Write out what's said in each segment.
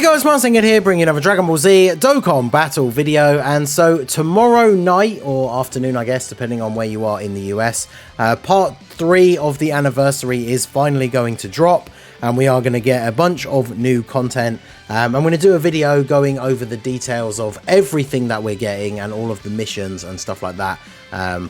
guys, Marsinged here, bringing another Dragon Ball Z Dokkan battle video. And so tomorrow night, or afternoon I guess, depending on where you are in the US, part 3 of the anniversary is finally going to drop, and we are going to get a bunch of new content. I'm going to do a video going over the details of everything that we're getting and all of the missions and stuff like that,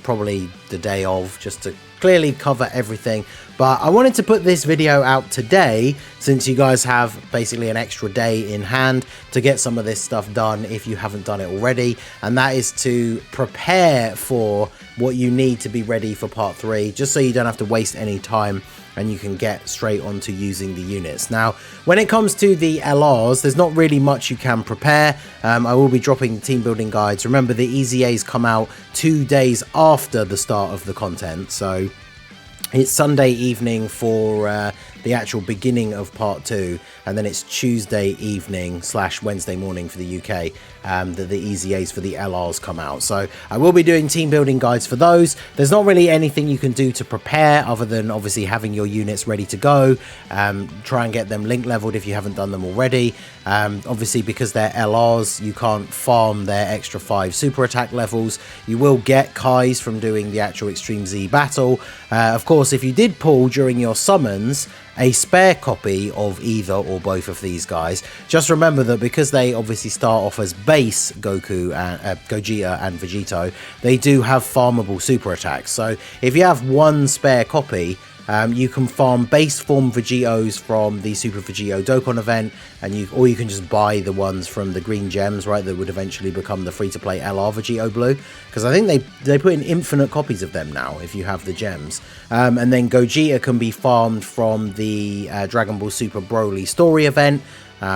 probably the day of, just to clearly cover everything. But I wanted to put this video out today since you guys have basically an extra day in hand to get some of this stuff done if you haven't done it already, and that is to prepare for what you need to be ready for part 3, just so you don't have to waste any time and you can get straight onto using the units. Now, when it comes to the LRs, there's not really much you can prepare. I will be dropping team building guides. Remember, the EZAs come out 2 days after the start of the content, so it's Sunday evening for the actual beginning of part 2, and then it's Tuesday evening / Wednesday morning for the UK that the EZAs for the LRs come out. So I will be doing team building guides for those. There's not really anything you can do to prepare other than obviously having your units ready to go. Try and get them link leveled if you haven't done them already. Obviously, because they're LRs, you can't farm their extra 5 super attack levels. You will get Kais from doing the actual Extreme Z battle. Of course, if you did pull during your summons a spare copy of either or both of these guys, just remember that because they obviously start off as base Goku and Gogeta and Vegito, they do have farmable super attacks. So if you have one spare copy, you can farm base form Vegetos from the Super Vegito Dokkan event, and or you can just buy the ones from the green gems, right, that would eventually become the free-to-play LR Vegito Blue, because I think they put in infinite copies of them now if you have the gems. And then Gogeta can be farmed from the Dragon Ball Super Broly story event,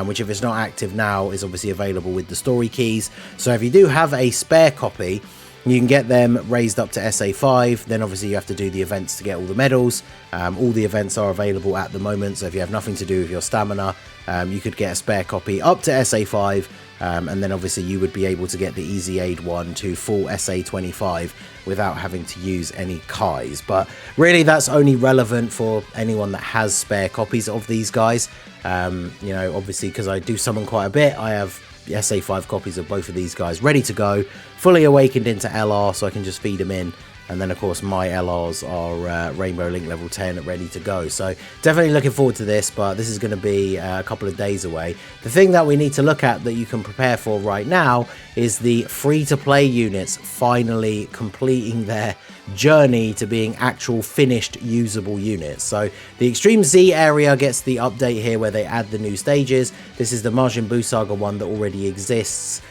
which, if it's not active now, is obviously available with the story keys. So if you do have a spare copy, you can get them raised up to SA5. Then obviously you have to do the events to get all the medals. All the events are available at the moment, so if you have nothing to do with your stamina, you could get a spare copy up to SA5, and then obviously you would be able to get the Easy Aid one to full SA25 without having to use any Kais. But really, that's only relevant for anyone that has spare copies of these guys. You know, obviously, because I do summon quite a bit, I have SA5 copies of both of these guys ready to go, fully awakened into LR, so I can just feed them in. And then, of course, my LRs are Rainbow Link level 10 ready to go. So definitely looking forward to this, but this is going to be a couple of days away. The thing that we need to look at that you can prepare for right now is the free-to-play units finally completing their journey to being actual finished usable units. So the Extreme Z area gets the update here where they add the new stages. This is the Majin Buu Saga one that already exists.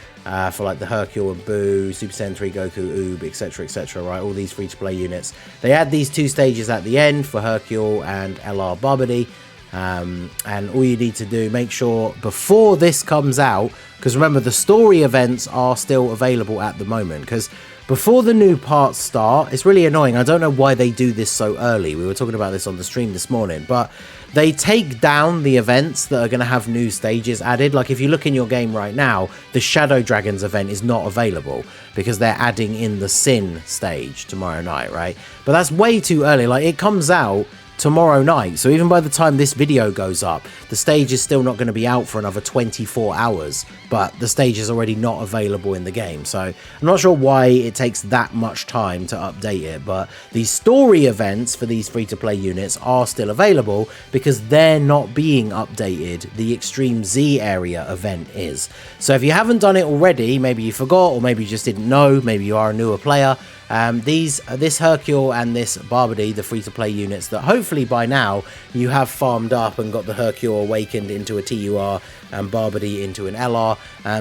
For like the Hercule and Buu, Super Saiyan 3 Goku, Oob, etc, right, all these free-to-play units. They add these 2 stages at the end for Hercule and LR Babidi, and all you need to do, make sure before this comes out, because remember, the story events are still available at the moment, because before the new parts start, it's really annoying. I don't know why they do this so early. We were talking about this on the stream this morning, but they take down the events that are going to have new stages added. Like if you look in your game right now, the Shadow Dragons event is not available because they're adding in the Sin stage tomorrow night, right? But that's way too early. Like, it comes out tomorrow night, so even by the time this video goes up, the stage is still not going to be out for another 24 hours, but the stage is already not available in the game. So I'm not sure why it takes that much time to update it, but the story events for these free-to-play units are still available because they're not being updated. The Extreme Z area event is. So if you haven't done it already, maybe you forgot, or maybe you just didn't know, maybe you are a newer player, this Hercule and this Babidi, the free-to-play units that hopefully by now you have farmed up and got the Hercule awakened into a TUR and Babidi into an LR.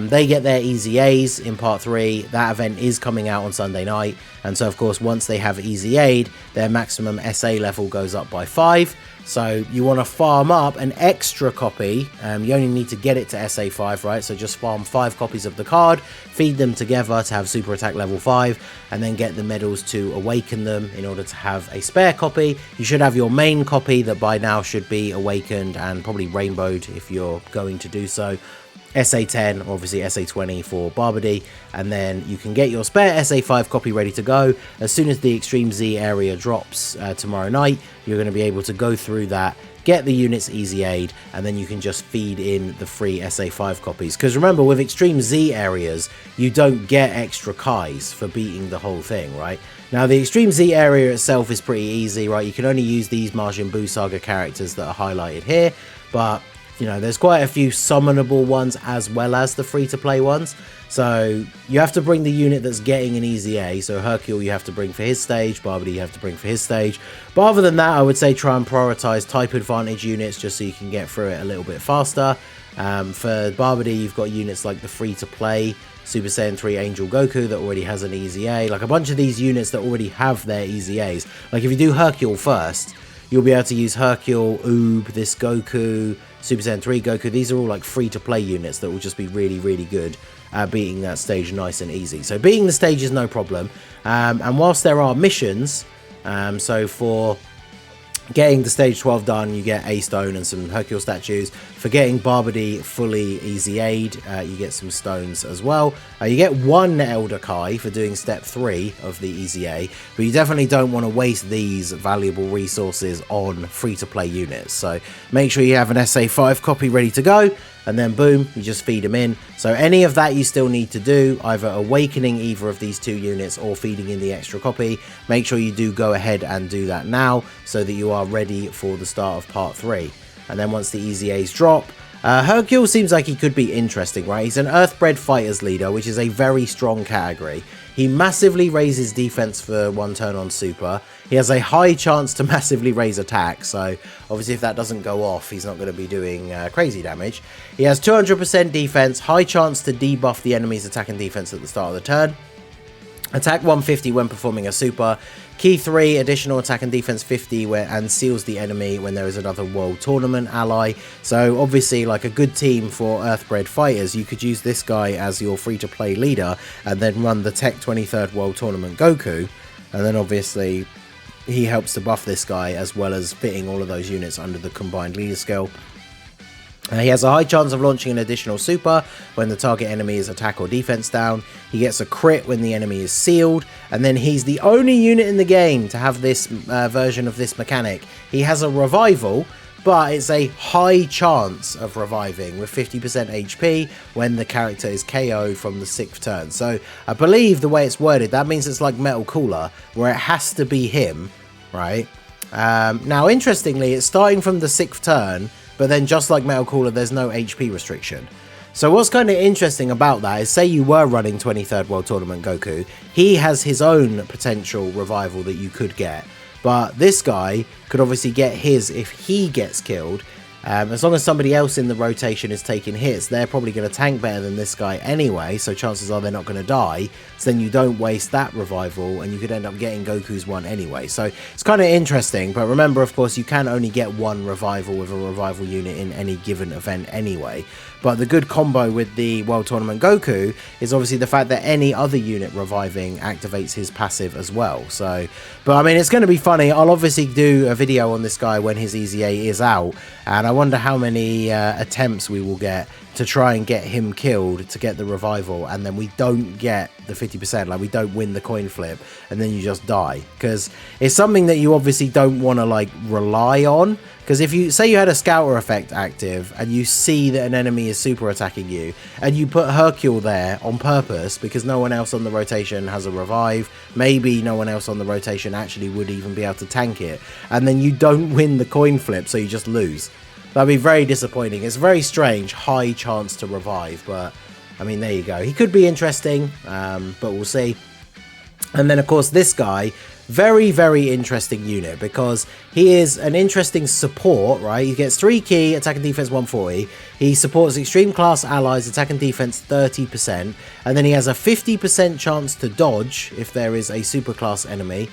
They get their EZAs in part 3. That event is coming out on Sunday night, and so of course once they have EZA'd, their maximum SA level goes up by 5. So you want to farm up an extra copy. You only need to get it to SA5, right? So just farm 5 copies of the card, feed them together to have super attack level 5, and then get the medals to awaken them in order to have a spare copy. You should have your main copy that by now should be awakened and probably rainbowed if you're going to do so. SA10, obviously SA20 for Babidi, and then you can get your spare SA5 copy ready to go. As soon as the Extreme Z area drops tomorrow night, you're going to be able to go through that, get the units easy aid, and then you can just feed in the free SA5 copies. Because remember, with Extreme Z areas, you don't get extra Kais for beating the whole thing, right? Now, the Extreme Z area itself is pretty easy, right? You can only use these Majin Buu Saga characters that are highlighted here, but you know, there's quite a few summonable ones as well as the free-to-play ones. So you have to bring the unit that's getting an easy A. So Hercule you have to bring for his stage, Barbody you have to bring for his stage. But other than that, I would say try and prioritize type advantage units just so you can get through it a little bit faster. For Barbody, you've got units like the free-to-play Super Saiyan 3 Angel Goku that already has an easy A. Like a bunch of these units that already have their easy A's. Like if you do Hercule first, you'll be able to use Hercule, Oob, this Goku, Super Saiyan 3 Goku. These are all like free-to-play units that will just be really, really good at beating that stage nice and easy. So beating the stage is no problem. And whilst there are missions, so for getting the stage 12 done, you get a stone and some Hercule statues. For getting Barbody fully easy aid, you get some stones as well. You get one Elder Kai for doing step 3 of the easy A, but you definitely don't want to waste these valuable resources on free-to-play units. So make sure you have an SA5 copy ready to go, and then boom, you just feed them in. So any of that you still need to do, either awakening either of these 2 units or feeding in the extra copy. Make sure you do go ahead and do that now so that you are ready for the start of part 3. And then once the easy A's drop, Hercule seems like he could be interesting, right? He's an Earthbred Fighters leader, which is a very strong category. He massively raises defense for 1 turn on super. He has a high chance to massively raise attack, so obviously if that doesn't go off, he's not going to be doing crazy damage. He has 200% defense, high chance to debuff the enemy's attack and defense at the start of the turn. Attack 150 when performing a super. Key 3, additional attack and defense 50 and seals the enemy when there is another World Tournament ally. So obviously, like a good team for Earthbred Fighters, you could use this guy as your free-to-play leader and then run the Tech 23rd World Tournament Goku. And then obviously he helps to buff this guy as well as fitting all of those units under the combined leader skill. He has a high chance of launching an additional super when the target enemy is attack or defense down. He gets a crit when the enemy is sealed. And then he's the only unit in the game to have this version of this mechanic. He has a revival, but it's a high chance of reviving with 50% HP when the character is KO'd from the 6th turn. So I believe the way it's worded, that means it's like Metal Cooler, where it has to be him, right? Now, interestingly, it's starting from the 6th turn, but then just like Metal Cooler, there's no HP restriction. So what's kind of interesting about that is, say you were running 23rd World Tournament Goku, he has his own potential revival that you could get. But this guy could obviously get his if he gets killed. As long as somebody else in the rotation is taking hits, they're probably going to tank better than this guy anyway, so chances are they're not going to die. So then you don't waste that revival, and you could end up getting Goku's one anyway. So it's kind of interesting, but remember, of course, you can only get one revival with a revival unit in any given event anyway. But the good combo with the World Tournament Goku is obviously the fact that any other unit reviving activates his passive as well. So, but I mean, it's going to be funny. I'll obviously do a video on this guy when his Easy A is out, and I wonder how many attempts we will get to try and get him killed to get the revival, and then we don't get the 50%, like we don't win the coin flip, and then you just die. Because it's something that you obviously don't want to like rely on. Because if you say you had a scouter effect active and you see that an enemy is super attacking you, and you put Hercule there on purpose because no one else on the rotation has a revive, maybe no one else on the rotation actually would even be able to tank it, and then you don't win the coin flip, so you just lose. That'd be very disappointing. It's very strange, high chance to revive, but I mean, there you go. He could be interesting, but we'll see. And then, of course, this guy, very, very interesting unit because he is an interesting support, right? He gets 3 key, attack and defense 140. He supports extreme class allies, attack and defense 30%. And then he has a 50% chance to dodge if there is a super class enemy.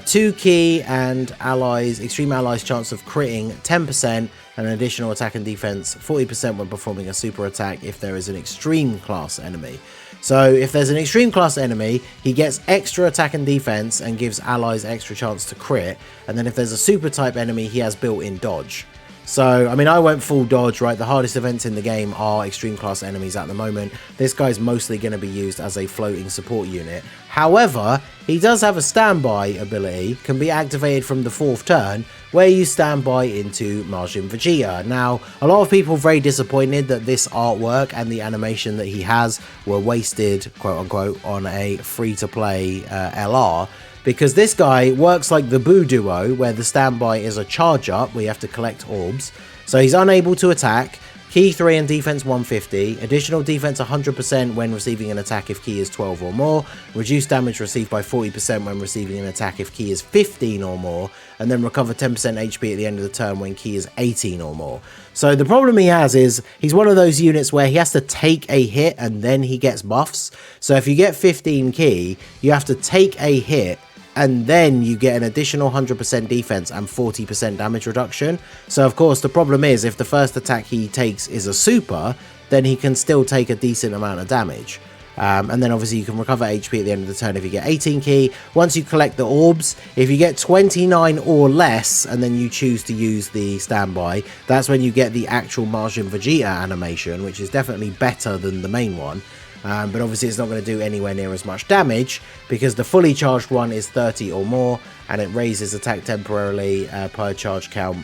2 key and allies, extreme allies chance of critting 10%, and an additional attack and defense 40% when performing a super attack if there is an extreme class enemy. So if there's an extreme class enemy, he gets extra attack and defense and gives allies extra chance to crit, and then if there's a super type enemy, he has built-in dodge. So, I mean, I went full dodge, right? The hardest events in the game are extreme class enemies at the moment. This guy's mostly going to be used as a floating support unit. However, he does have a standby ability, can be activated from the 4th turn, where you stand by into Majin Vegeta. Now, a lot of people are very disappointed that this artwork and the animation that he has were wasted, quote unquote, on a free-to-play LR. Because this guy works like the Boo Duo, where the standby is a charge up, where you have to collect orbs. So he's unable to attack, Key 3 and defense 150, additional defense 100% when receiving an attack if key is 12 or more, reduced damage received by 40% when receiving an attack if key is 15 or more, and then recover 10% HP at the end of the turn when key is 18 or more. So the problem he has is he's one of those units where he has to take a hit and then he gets buffs. So if you get 15 key, you have to take a hit and then you get an additional 100% defense and 40% damage reduction. So of course the problem is if the first attack he takes is a super, then he can still take a decent amount of damage. And then obviously you can recover HP at the end of the turn if you get 18 key. Once you collect the orbs, if you get 29 or less and then you choose to use the standby, that's when you get the actual Majin Vegeta animation, which is definitely better than the main one. But obviously it's not going to do anywhere near as much damage because the fully charged one is 30 or more and it raises attack temporarily per charge count.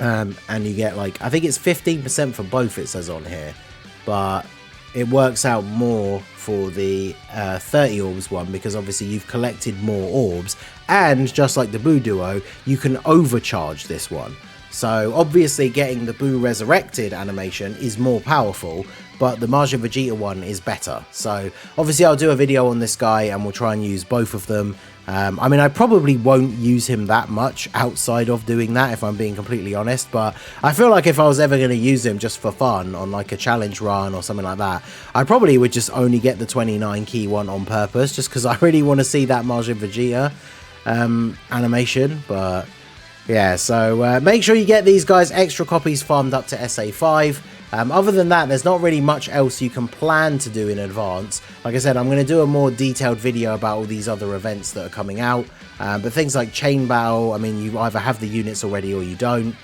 And you get like, I think it's 15% for both it says on here, but it works out more for the 30 orbs one because obviously you've collected more orbs and just like the Boo Duo, you can overcharge this one. So obviously getting the Boo Resurrected animation is more powerful, but the Majin Vegeta one is better. So obviously I'll do a video on this guy and we'll try and use both of them. I mean, I probably won't use him that much outside of doing that, if I'm being completely honest, but I feel like if I was ever going to use him just for fun on like a challenge run or something like that, I probably would just only get the 29 key one on purpose, just because I really want to see that Majin Vegeta animation. But yeah, so make sure you get these guys extra copies farmed up to SA5. Other than that, there's not really much else you can plan to do in advance. Like I said, I'm going to do a more detailed video about all these other events that are coming out. But things like Chain Battle, I mean, you either have the units already or you don't.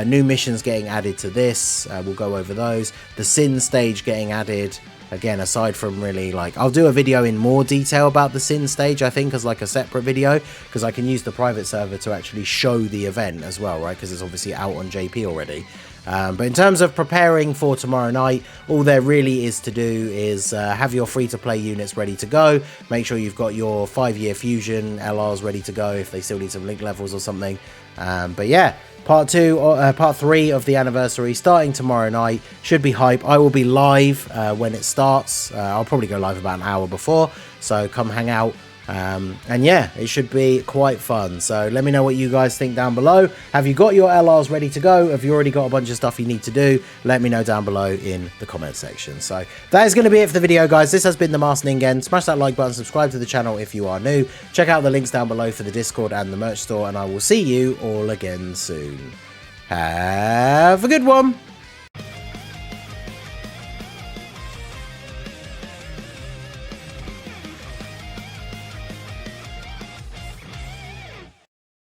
New missions getting added to this, we'll go over those. The Sin stage getting added. Again, aside from really like, I'll do a video in more detail about the Sin stage, I think, as like a separate video, because I can use the private server to actually show the event as well, right? Because it's obviously out on JP already. But in terms of preparing for tomorrow night, all there really is to do is have your free-to-play units ready to go. Make sure you've got your 5-year fusion LRs ready to go if they still need some link levels or something. But yeah, part 3 of the anniversary starting tomorrow night should be hype. I will be live when it starts. I'll probably go live about an hour before, so come hang out. And yeah, it should be quite fun. So let me know what you guys think down below. Have you got your LRs ready to go? Have you already got a bunch of stuff you need to do? Let me know down below in the comment section. So that is going to be it for the video, guys. This has been the Master Ningen. Smash that like button, subscribe to the channel if you are new. Check out the links down below for the Discord and the merch store, and I will see you all again soon. Have a good one.